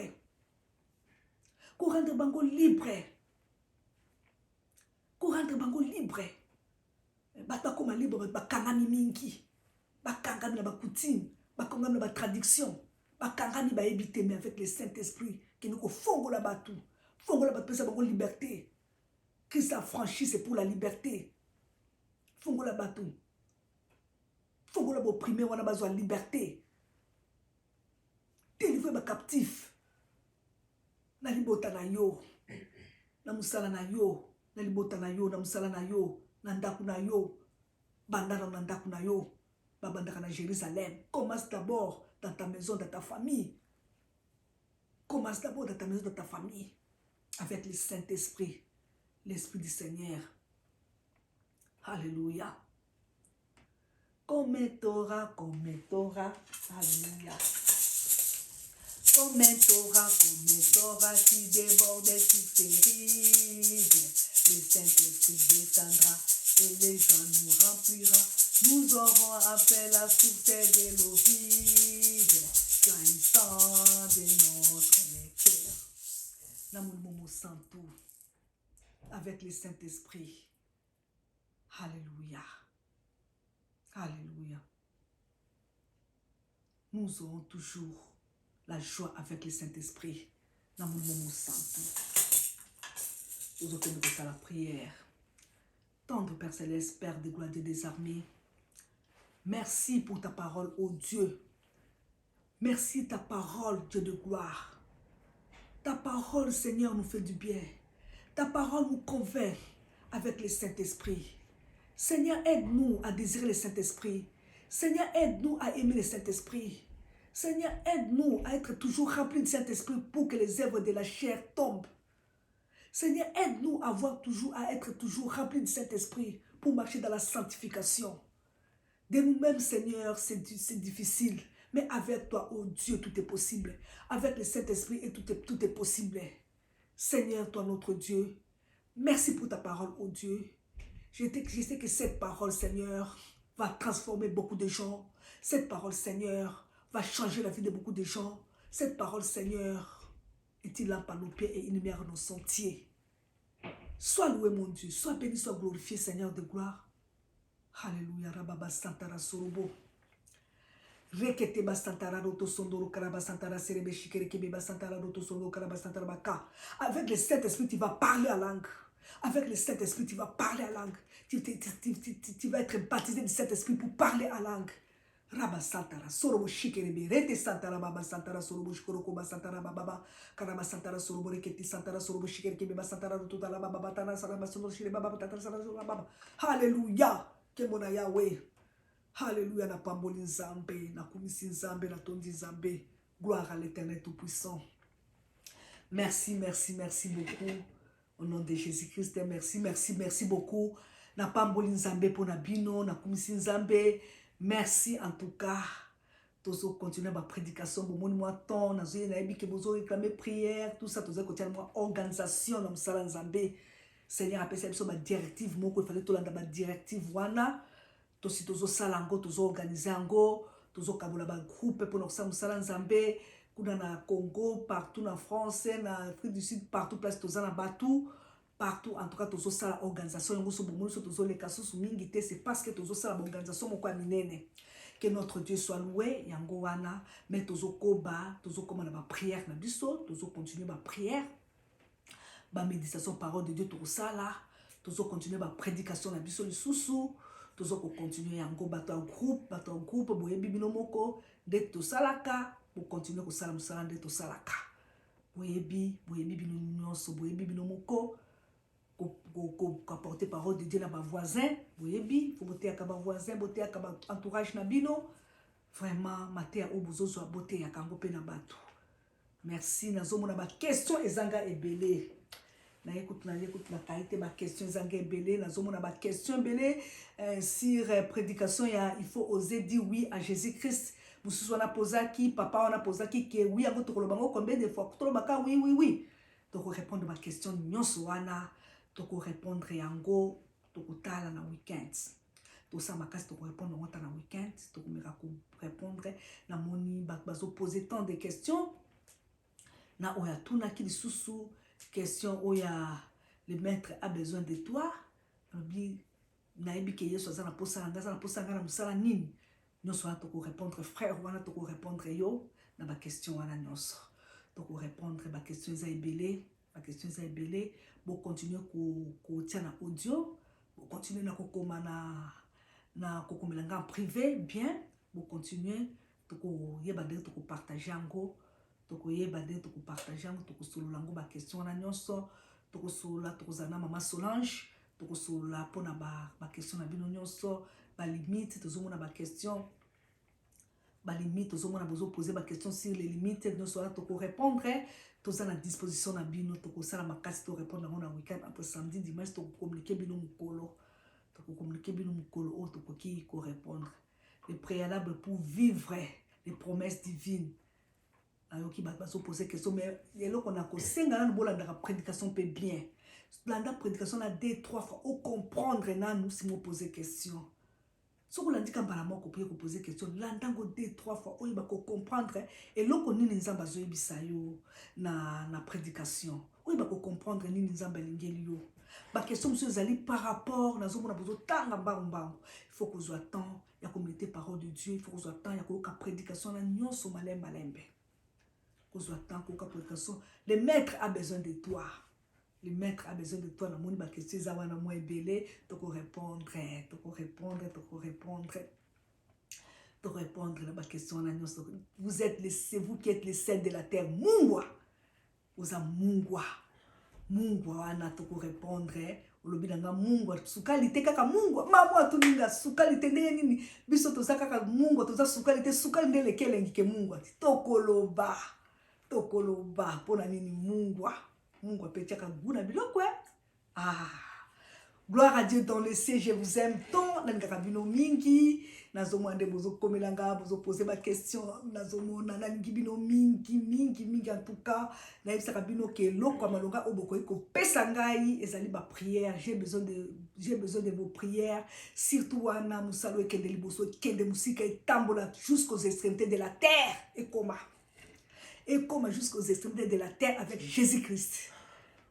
Speaker 1: Qu'on rende bango libre. Qu'on rende bango libre. Bata comme libre, bakangami mingi. Bakangami na coutume. Bakangami na tradition. Bakangami ba éviter mais avec le Saint-Esprit. Qui nous fongo la batou. Fongo la batou, c'est bango liberté. Christ a franchi, c'est pour la liberté. Fongo la batou. Faut que vous opprimez, on a besoin de liberté. Délivrer ma captif. Na libota na yo. Na musala na yo. Na libota na yo. Na musala na yo. Na ndaku na yo. Bandana na ndaku na yo. Babandaka na Jérusalem. Commence d'abord dans ta maison, dans ta famille. Commence d'abord dans ta maison, dans ta famille. Avec le Saint-Esprit. L'Esprit du Seigneur. Alléluia. Comme Torah, alléluia. Comme Torah qui déborde sur tes rives. Le Saint-Esprit descendra et les gens nous remplira. Nous aurons appel à source de l'eau vive, jaillissant de notre cœur. L'amour Momo Santo, avec le Saint-Esprit. Alléluia. Alléluia. Nous aurons toujours la joie avec le Saint-Esprit. Dans mon moment santo. Nous allons à la prière. Tendre Père Céleste, Père de gloire des armées. Merci pour ta parole, ô Dieu. Merci ta parole, Dieu de gloire. Ta parole, Seigneur, nous fait du bien. Ta parole nous convainc avec le Saint-Esprit. Seigneur, aide-nous à désirer le Saint-Esprit. Seigneur, aide-nous à aimer le Saint-Esprit. Seigneur, aide-nous à être toujours remplis du Saint-Esprit pour que les œuvres de la chair tombent. Seigneur, aide-nous à être toujours remplis du Saint-Esprit pour marcher dans la sanctification. De nous-mêmes, Seigneur, c'est difficile. Mais avec toi, oh Dieu, tout est possible. Avec le Saint-Esprit, tout est possible. Seigneur, toi, notre Dieu, merci pour ta parole, oh Dieu. Je sais que cette parole, Seigneur, va transformer beaucoup de gens. Cette parole, Seigneur, va changer la vie de beaucoup de gens. Cette parole, Seigneur, est une lampe à nos pieds et une lumière à nos sentiers. Sois loué, mon Dieu. Sois béni, sois glorifié, Seigneur de gloire. Alléluia. Rababa Santara Sorobo. Rekete Bastantara Roto Sondoro Karabasantara Serebe Shikere Kebe Bastantara Roto Sondoro Karabasantara Baka. Avec le Saint-Esprit, tu vas parler à langue. Avec le Saint-Esprit, tu vas parler à langue. Tu vas être baptisé du Saint-Esprit pour parler à langue. Rabba Santara, Sorobo Shikerebe, Rete Santara Baba Santara, Sorobo Shikorokoba Santara Baba, Karaba Santara, Sorobo Reketi Santara, Sorobo Shikerebe Santara, Rotala Baba, Tana Saraba Sono Shire Baba, Tata Saraba Baba. Alléluia, Kemona Yahweh. Alléluia, na Pamboli Nzambe, na Kumisi Nzambe, na Tondi Nzambe. Gloire à l'Éternel Tout-Puissant. Merci, merci, merci beaucoup. Au nom de Jésus-Christ, merci beaucoup. na pamboli nzambe pour na bino na kumisi nzambe. Merci en tout cas. Tozo continuer ma prédication bon moi temps na zoye na ebi ke bozo réclamer prière tout ça tozo continuer moi organisation na msala nzambe. Seigneur appelle ça biso ma directive moko il fallait tolanda ma directive wana to si tozo sala ngo tozo organiser ngo tozo kabola ba groupe pour na msala nzambe kuna na Congo partout en France na Afrique du Sud partout place tozo na batu partout en tout cas tozo sala organisation ngo so bomo so tozo le kaso mingi te c'est parce que tozo sala organisation moko ya minene. Que notre Dieu soit loué, yango wana, mais tozo koba, tozo koma na ba prière na biso, tozo continuer ba prière, ba méditation parole de Dieu tozo sala, tozo continuer ba prédication na biso lisusu, tozo ko continuer yango bato en groupe, boyebi bino moko, dès to salaka, pour continuer ko sala musala dès to salaka. Boyebi bino nyonso, boyebi bino moko. Apporter parole de Dieu na ba voisin boyebi faut boter ka ba voisin boter ka ba entourage na bino vraiment mater o bozozo a boter ya kango pe na bato. Merci nazomo na ba question ezanga ebele na écoute na qualité ba question ezanga ebele nazomo na ba question ebele sur prédication ya il faut oser dire oui à Jésus-Christ. Mususu wana posaki papa wana posaki que oui yango tokoloba ngo combien de fois tolobaka oui donc répondre ma question nyonso wana toko répondre yango toko tala na weekend to sa makasi toko répondre ngota na weekend toko meka ko répondre na moni bazo poser tant de questions na oya tuna ki lisusu question oya le maître a besoin de toi bi na ebi ke yeso za na posa na musala nini nyonso wana toko répondre frère wana toko répondre yo na ba question wana nyonso toko répondre ba question za ebele. La question est belée. Bon continuer ko tia na audio, bon continuer na kokoma na kokomelanga en privé bien, bon continuer to ko yeba de to ko partager ngo, to ko yeba de to ko partager ngo, to ko solola ngo ba question na nyonso, to ko solola to ko zana mama Solange, to ko solola pona ba question na bino nyonso, ba limite to zomona ba question ba limite to zomona bozo poser ba question sur les limites nyonso to ko répondre. Tous à la disposition na bino to ko sala makasi to répondre na week-end entre samedi dimanche to communiquer bino mukolo o to ki ko répondre les préalables pour vivre les promesses divines ayoki ba so poser question mais yelo qu'on a ko senga na bolanda ka prédication pe bien landa prédication na 2-3 fois au comprendre na nous si mo poser question. Si vous l'avez dit quand vous pouvez poser question, l'andango 2-3 fois, vous pouvez comprendre. Et là, vous avez na prédication. Vous pouvez comprendre ni nzamba lingelio. La question, monsieur Zali, par rapport, il faut que vous ayez temps, il y a communauté parole de Dieu, il faut que vous ayez temps, il y a prédication, il y a malembe. Vous ayez temps, il y a prédication. Le maître a besoin de toi. Le maître a besoin de toi. La moni ba question zawana moi belé, tu répondre la ba question na nyoso. Vous êtes c'est vous qui êtes les sels de la terre. Mungwa. Vous a mungwa. Mungwa wana tu répondre. Olobi nanga mungwa sukalite kaka mungwa. Mama tuninga sukalite ndenge nini? Biso toza kaka mungwa toza sukalite ndele kelengi ke mungwa. Tokoloba pona nini mungwa. Mungu apetiaka guna biloko gloire à Dieu dans le ciel, je vous aime tant. Nangaka bino mingi nazomande bozo komelanga bozo poser ma question nazomona nangi bino mingi en tout cas na yebisaka bino ke loko malonga oboko ko pesa ngai ezali ba prière. J'ai besoin de vos prières surtout wana musalo ekende liboso kende musika etambola jusqu'aux extrémités de la terre et comme jusqu'aux extrémités de la terre avec Jésus-Christ.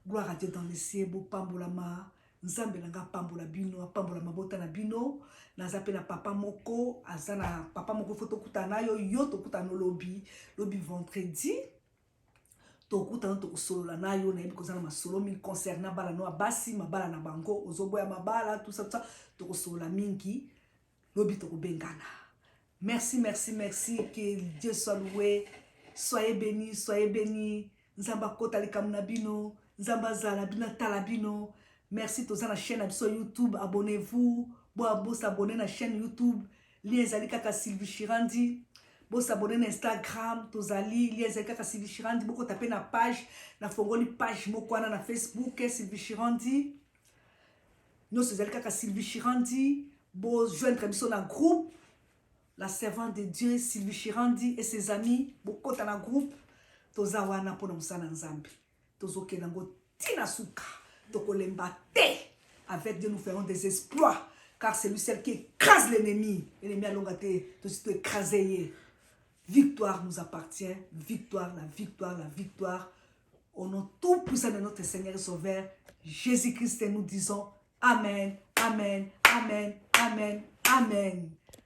Speaker 1: Gloire à Dieu dans le ciel, beau pambolama, nzambe nanga pambola bino, pambola mabota na bino, nazape na papa moko, azana papa moko foto kutana yo to kutana lobby vendredi. To kutana to solo na yo na yebi kozana masolo mi concernant bala no basi mabala na bango, ozoboya mabala tout ça to solo mingi, lobby to bengana. Merci, que Dieu soit loué. Soyez bénis, Nzamba kota likamuna bino, Nzamba zala bina talabino. Merci tous à la chaîne sur YouTube, abonnez-vous. Bo s'abonner à la chaîne YouTube. Lien zali kaka Sylvie Chirandi. Bo s'abonner à Instagram, tozali lien zali kaka Sylvie Chirandi. Boko taper na page, na fongoli page moko na Facebook Sylvie Chirandi. Nous sommes allés à Sylvie Chirandi, bon, joindre dans un groupe. La servante de Dieu, Sylvie Chirandi et ses amis, beaucoup dans le groupe. Tozawana pour nous sana nzambi. Tozoke nango tina suka. Tokolemba te. Avec Dieu, nous ferons des exploits. Car c'est lui seul qui écrase l'ennemi. L'ennemi a l'ongate, tout écrasé. Victoire nous appartient. Victoire, la victoire, la victoire. Au nom tout puissant de notre Seigneur et Sauveur, Jésus-Christ, nous disons Amen, Amen, Amen, Amen, Amen.